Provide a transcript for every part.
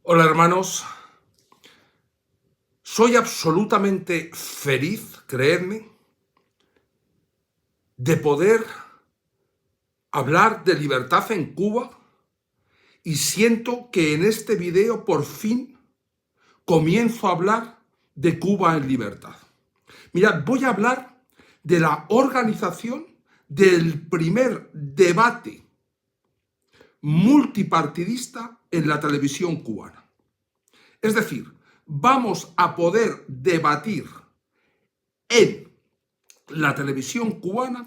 Hola hermanos, soy absolutamente feliz, creedme, de poder hablar de libertad en Cuba y siento que en este video por fin comienzo a hablar de Cuba en libertad. Mirad, voy a hablar de la organización del primer debate multipartidista en la televisión cubana. Es decir, vamos a poder debatir en la televisión cubana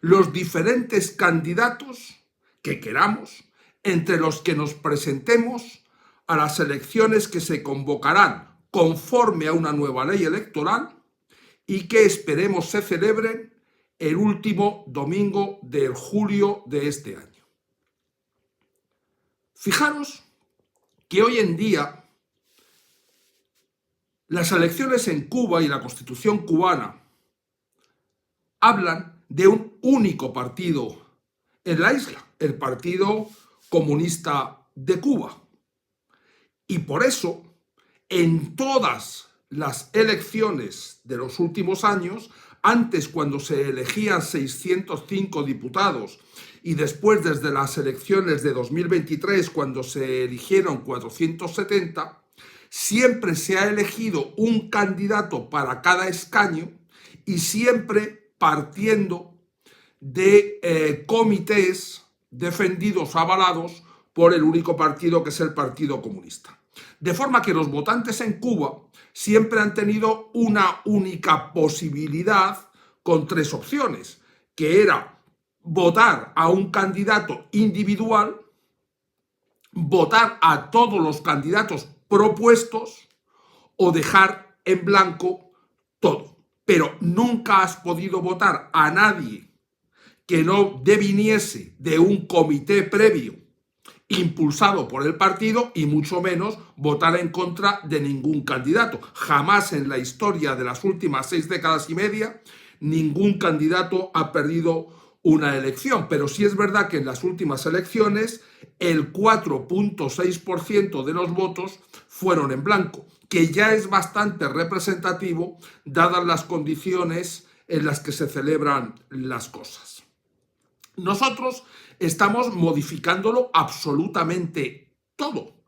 los diferentes candidatos que queramos, entre los que nos presentemos a las elecciones que se convocarán conforme a una nueva ley electoral y que esperemos se celebren el último domingo de julio de este año. Fijaros que hoy en día las elecciones en Cuba y la Constitución cubana hablan de un único partido en la isla, el Partido Comunista de Cuba. Y por eso, en todas las elecciones de los últimos años, antes cuando se elegían 605 diputados y después desde las elecciones de 2023 cuando se eligieron 470, siempre se ha elegido un candidato para cada escaño y siempre partiendo de comités defendidos, avalados por el único partido que es el Partido Comunista. De forma que los votantes en Cuba siempre han tenido una única posibilidad con tres opciones, que era votar a un candidato individual, votar a todos los candidatos propuestos o dejar en blanco todo. Pero nunca has podido votar a nadie que no deviniese de un comité previo impulsado por el partido y mucho menos votar en contra de ningún candidato. Jamás en la historia de las últimas 6 décadas y media ningún candidato ha perdido una elección, pero sí es verdad que en las últimas elecciones el 4.6% de los votos fueron en blanco, que ya es bastante representativo dadas las condiciones en las que se celebran las cosas. Nosotros estamos modificándolo absolutamente todo.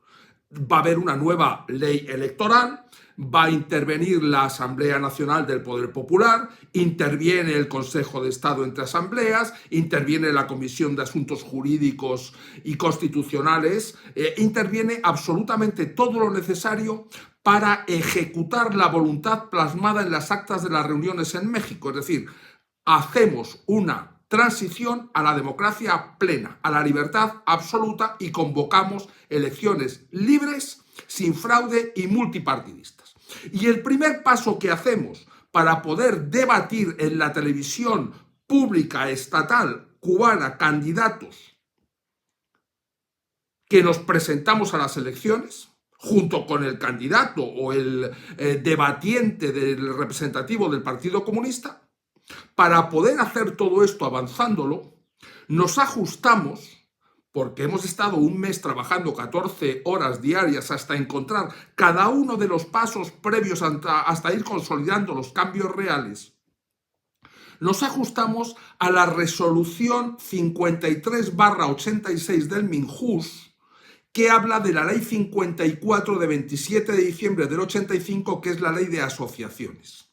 Va a haber una nueva ley electoral, va a intervenir la Asamblea Nacional del Poder Popular, interviene el Consejo de Estado entre asambleas, interviene la Comisión de Asuntos Jurídicos y Constitucionales, interviene absolutamente todo lo necesario para ejecutar la voluntad plasmada en las actas de las reuniones en México. Es decir, hacemos una transición a la democracia plena, a la libertad absoluta y convocamos elecciones libres, sin fraude y multipartidistas. Y el primer paso que hacemos para poder debatir en la televisión pública estatal cubana candidatos que nos presentamos a las elecciones, junto con el candidato o el debatiente del representativo del Partido Comunista, para poder hacer todo esto avanzándolo, nos ajustamos, porque hemos estado un mes trabajando 14 horas diarias hasta encontrar cada uno de los pasos previos hasta ir consolidando los cambios reales. Nos ajustamos a la resolución 53/86 del Minjús, que habla de la ley 54 de 27 de diciembre del 85, que es la ley de asociaciones.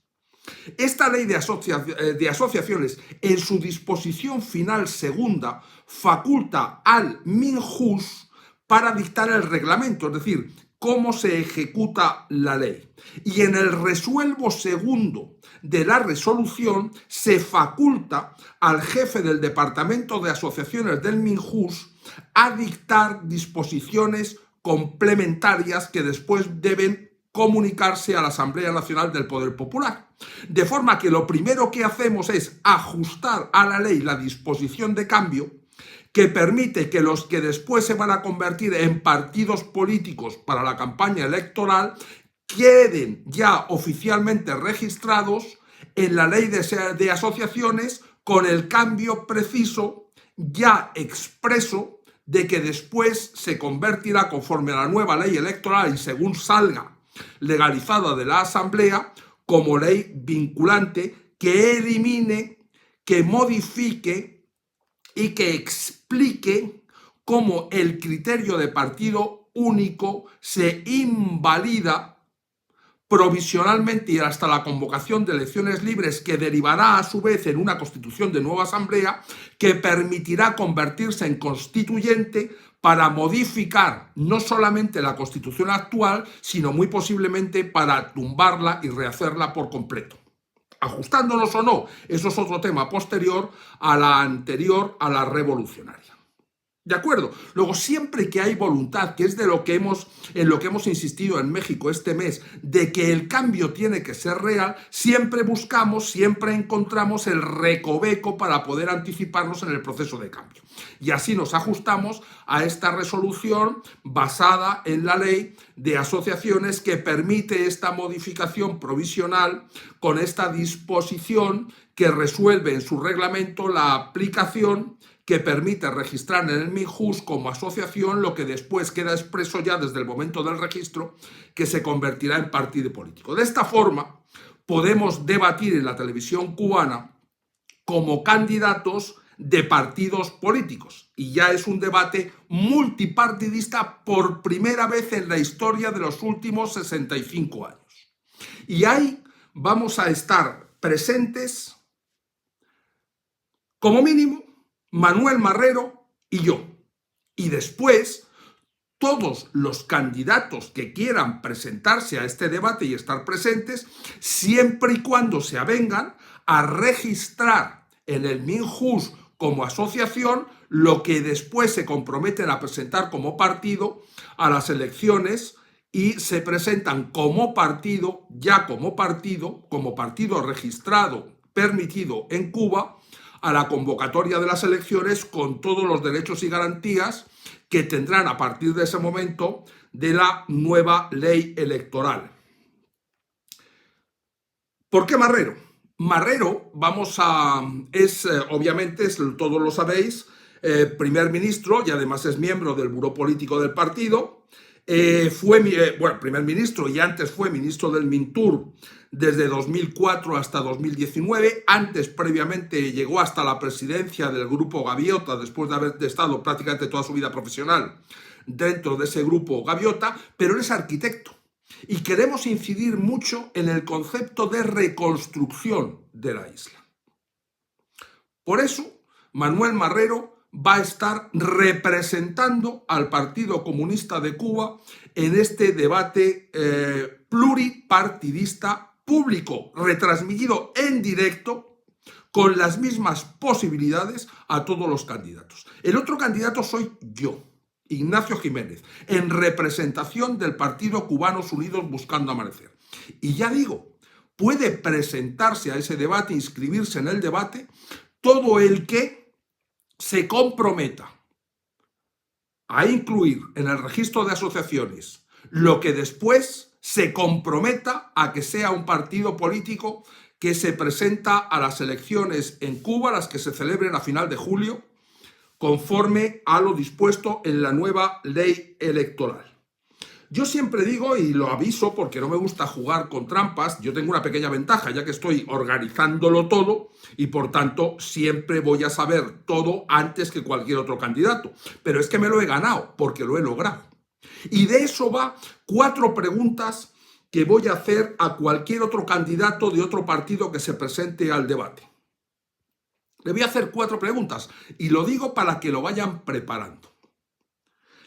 Esta ley de asociaciones, en su disposición final segunda, faculta al Minjús para dictar el reglamento, es decir, cómo se ejecuta la ley. Y en el resuelvo segundo de la resolución se faculta al jefe del Departamento de Asociaciones del Minjús a dictar disposiciones complementarias que después deben comunicarse a la Asamblea Nacional del Poder Popular. De forma que lo primero que hacemos es ajustar a la ley la disposición de cambio que permite que los que después se van a convertir en partidos políticos para la campaña electoral queden ya oficialmente registrados en la ley de asociaciones con el cambio preciso ya expreso de que después se convertirá, conforme a la nueva ley electoral y según salga legalizada de la Asamblea, como ley vinculante que elimine, que modifique y que explique cómo el criterio de partido único se invalida provisionalmente y hasta la convocación de elecciones libres, que derivará a su vez en una constitución de nueva asamblea que permitirá convertirse en constituyente para modificar no solamente la constitución actual, sino muy posiblemente para tumbarla y rehacerla por completo. Ajustándonos o no, eso es otro tema posterior a la anterior, a la revolucionaria. ¿De acuerdo? Luego, siempre que hay voluntad, que es en lo que hemos insistido en México este mes, de que el cambio tiene que ser real, siempre buscamos, siempre encontramos el recoveco para poder anticiparnos en el proceso de cambio. Y así nos ajustamos a esta resolución basada en la ley de asociaciones que permite esta modificación provisional con esta disposición que resuelve en su reglamento la aplicación que permite registrar en el MinJUS como asociación lo que después queda expreso ya desde el momento del registro, que se convertirá en partido político. De esta forma, podemos debatir en la televisión cubana como candidatos de partidos políticos. Y ya es un debate multipartidista por primera vez en la historia de los últimos 65 años. Y ahí vamos a estar presentes, como mínimo, Manuel Marrero y yo. Y después, todos los candidatos que quieran presentarse a este debate y estar presentes, siempre y cuando se avengan a registrar en el MinJUS como asociación lo que después se comprometen a presentar como partido a las elecciones y se presentan como partido, ya como partido registrado, permitido en Cuba, a la convocatoria de las elecciones con todos los derechos y garantías que tendrán a partir de ese momento de la nueva ley electoral. ¿Por qué Marrero? Marrero, obviamente, todos lo sabéis, primer ministro y además es miembro del buró político del partido. Primer ministro y antes fue ministro del Mintur desde 2004 hasta 2019. Antes, previamente, llegó hasta la presidencia del Grupo Gaviota después de haber estado prácticamente toda su vida profesional dentro de ese Grupo Gaviota, pero él es arquitecto. Y queremos incidir mucho en el concepto de reconstrucción de la isla. Por eso, Manuel Marrero va a estar representando al Partido Comunista de Cuba en este debate pluripartidista público, retransmitido en directo, con las mismas posibilidades a todos los candidatos. El otro candidato soy yo, Ignacio Jiménez, en representación del Partido Cubanos Unidos Buscando Amanecer. Y ya digo, puede presentarse a ese debate, inscribirse en el debate, todo el que se comprometa a incluir en el registro de asociaciones lo que después se comprometa a que sea un partido político que se presenta a las elecciones en Cuba, las que se celebren a final de julio, conforme a lo dispuesto en la nueva ley electoral. Yo siempre digo, y lo aviso porque no me gusta jugar con trampas, yo tengo una pequeña ventaja, ya que estoy organizándolo todo y por tanto siempre voy a saber todo antes que cualquier otro candidato. Pero es que me lo he ganado porque lo he logrado. Y de eso va 4 preguntas que voy a hacer a cualquier otro candidato de otro partido que se presente al debate. Le voy a hacer 4 preguntas y lo digo para que lo vayan preparando.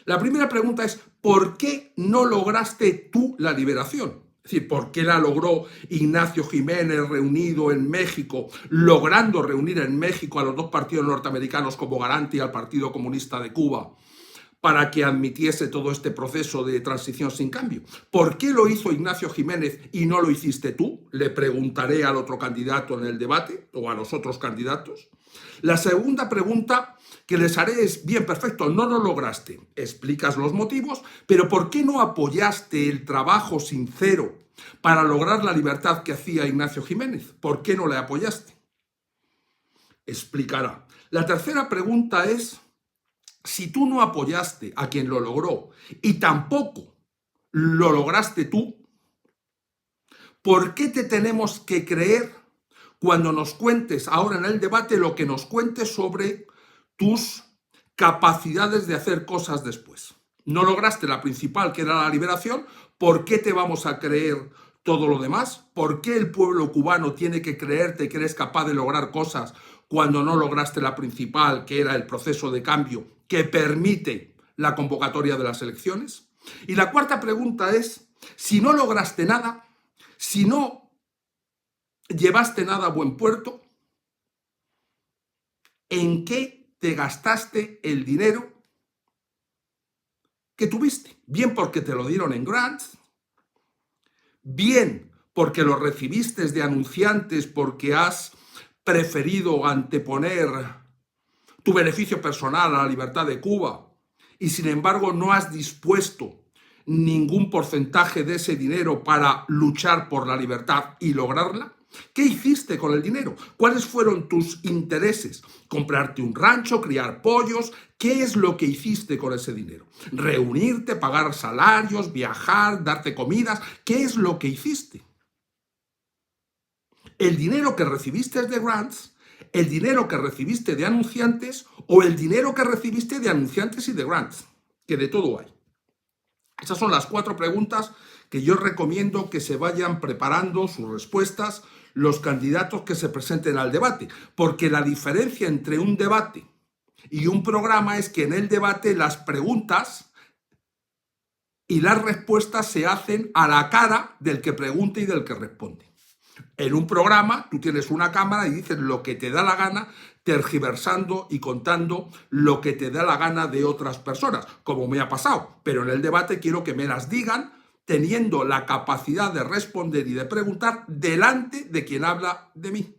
La primera pregunta es, ¿por qué no lograste tú la liberación? Es decir, ¿por qué la logró Ignacio Jiménez reunido en México, logrando reunir en México a los 2 partidos norteamericanos como garante y al Partido Comunista de Cuba para que admitiese todo este proceso de transición sin cambio? ¿Por qué lo hizo Ignacio Jiménez y no lo hiciste tú? Le preguntaré al otro candidato en el debate o a los otros candidatos. La segunda pregunta que les haré es, bien, perfecto, no lo lograste, explicas los motivos, pero ¿por qué no apoyaste el trabajo sincero para lograr la libertad que hacía Ignacio Jiménez? ¿Por qué no le apoyaste? Explicará. La tercera pregunta es, si tú no apoyaste a quien lo logró y tampoco lo lograste tú, ¿por qué te tenemos que creer cuando nos cuentes ahora en el debate lo que nos cuentes sobre tus capacidades de hacer cosas después? No lograste la principal, que era la liberación. ¿Por qué te vamos a creer todo lo demás? ¿Por qué el pueblo cubano tiene que creerte que eres capaz de lograr cosas cuando no lograste la principal, que era el proceso de cambio que permite la convocatoria de las elecciones? Y la cuarta pregunta es, si no lograste nada, si no llevaste nada a buen puerto, ¿en qué te gastaste el dinero que tuviste? Bien porque te lo dieron en grants, bien porque lo recibiste de anunciantes porque has preferido anteponer tu beneficio personal a la libertad de Cuba y sin embargo no has dispuesto ningún porcentaje de ese dinero para luchar por la libertad y lograrla. ¿Qué hiciste con el dinero? ¿Cuáles fueron tus intereses? ¿Comprarte un rancho, criar pollos? ¿Qué es lo que hiciste con ese dinero? ¿Reunirte, pagar salarios, viajar, darte comidas? ¿Qué es lo que hiciste? ¿El dinero que recibiste de grants, el dinero que recibiste de anunciantes o el dinero que recibiste de anunciantes y de grants? Que de todo hay. Esas son las 4 preguntas que yo recomiendo que se vayan preparando sus respuestas los candidatos que se presenten al debate, porque la diferencia entre un debate y un programa es que en el debate las preguntas y las respuestas se hacen a la cara del que pregunta y del que responde. En un programa tú tienes una cámara y dices lo que te da la gana, tergiversando y contando lo que te da la gana de otras personas, como me ha pasado. Pero en el debate quiero que me las digan teniendo la capacidad de responder y de preguntar delante de quien habla de mí.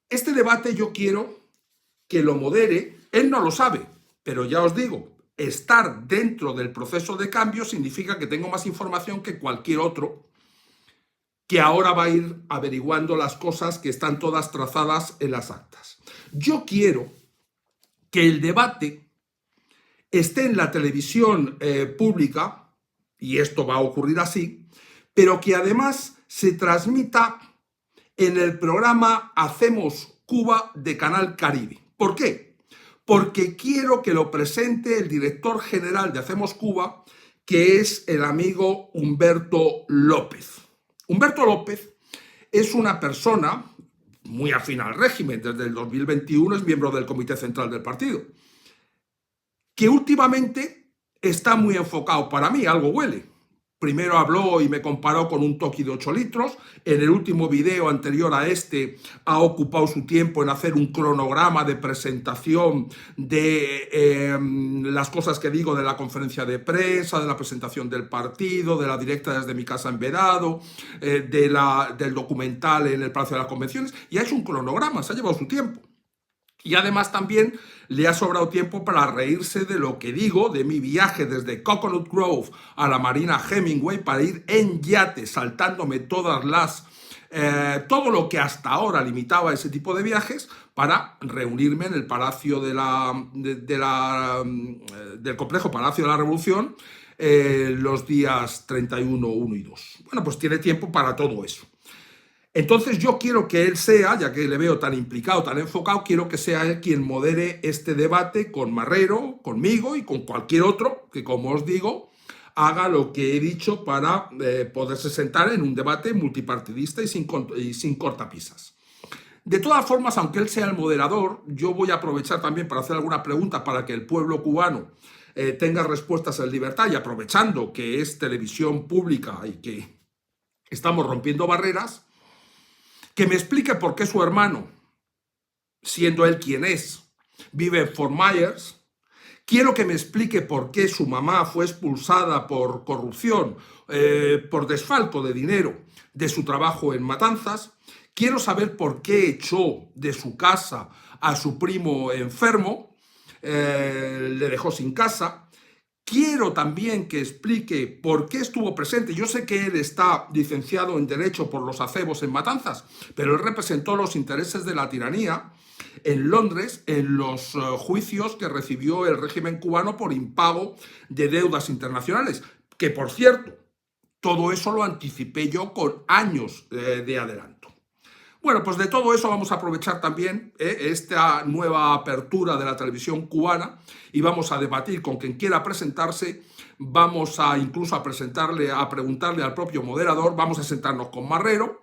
Este debate yo quiero que lo modere, él no lo sabe, pero ya os digo, estar dentro del proceso de cambio significa que tengo más información que cualquier otro que ahora va a ir averiguando las cosas que están todas trazadas en las actas. Yo quiero que el debate esté en la televisión pública, y esto va a ocurrir así, pero que además se transmita en el programa Hacemos Cuba de Canal Caribe. ¿Por qué? Porque quiero que lo presente el director general de Hacemos Cuba, que es el amigo Humberto López. Humberto López es una persona muy afín al régimen, desde el 2021 es miembro del Comité Central del partido, que últimamente está muy enfocado, para mí algo huele. Primero habló y me comparó con un Toki de 8 litros. En el último video anterior a este ha ocupado su tiempo en hacer un cronograma de presentación de las cosas que digo de la conferencia de prensa, de la presentación del partido, de la directa desde mi casa en Vedado, del documental en el Palacio de las Convenciones, y ha hecho un cronograma, se ha llevado su tiempo. Y además también le ha sobrado tiempo para reírse de lo que digo, de mi viaje desde Coconut Grove a la Marina Hemingway para ir en yate, saltándome todas todo lo que hasta ahora limitaba ese tipo de viajes, para reunirme en el Palacio del complejo Palacio de la Revolución los días 31, 1 y 2. Bueno, pues tiene tiempo para todo eso. Entonces yo quiero que él sea, ya que le veo tan implicado, tan enfocado, quiero que sea él quien modere este debate con Marrero, conmigo y con cualquier otro que, como os digo, haga lo que he dicho para poderse sentar en un debate multipartidista y sin cortapisas. De todas formas, aunque él sea el moderador, yo voy a aprovechar también para hacer alguna pregunta para que el pueblo cubano tenga respuestas en libertad, y aprovechando que es televisión pública y que estamos rompiendo barreras, que me explique por qué su hermano, siendo él quien es, vive en Fort Myers. Quiero que me explique por qué su mamá fue expulsada por corrupción, por desfalco de dinero de su trabajo en Matanzas. Quiero saber por qué echó de su casa a su primo enfermo, le dejó sin casa. Quiero también que explique por qué estuvo presente. Yo sé que él está licenciado en Derecho por los acebos en Matanzas, pero él representó los intereses de la tiranía en Londres en los juicios que recibió el régimen cubano por impago de deudas internacionales, que por cierto, todo eso lo anticipé yo con años de adelanto. Bueno, pues de todo eso vamos a aprovechar también esta nueva apertura de la televisión cubana y vamos a debatir con quien quiera presentarse, vamos a incluso a preguntarle al propio moderador, vamos a sentarnos con Marrero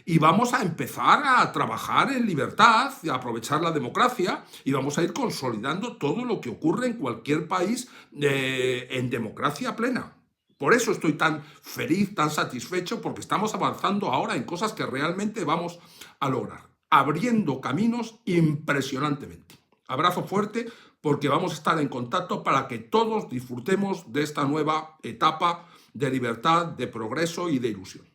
y vamos a empezar a trabajar en libertad, a aprovechar la democracia y vamos a ir consolidando todo lo que ocurre en cualquier país en democracia plena. Por eso estoy tan feliz, tan satisfecho, porque estamos avanzando ahora en cosas que realmente vamos a lograr, abriendo caminos impresionantemente. Abrazo fuerte, porque vamos a estar en contacto para que todos disfrutemos de esta nueva etapa de libertad, de progreso y de ilusión.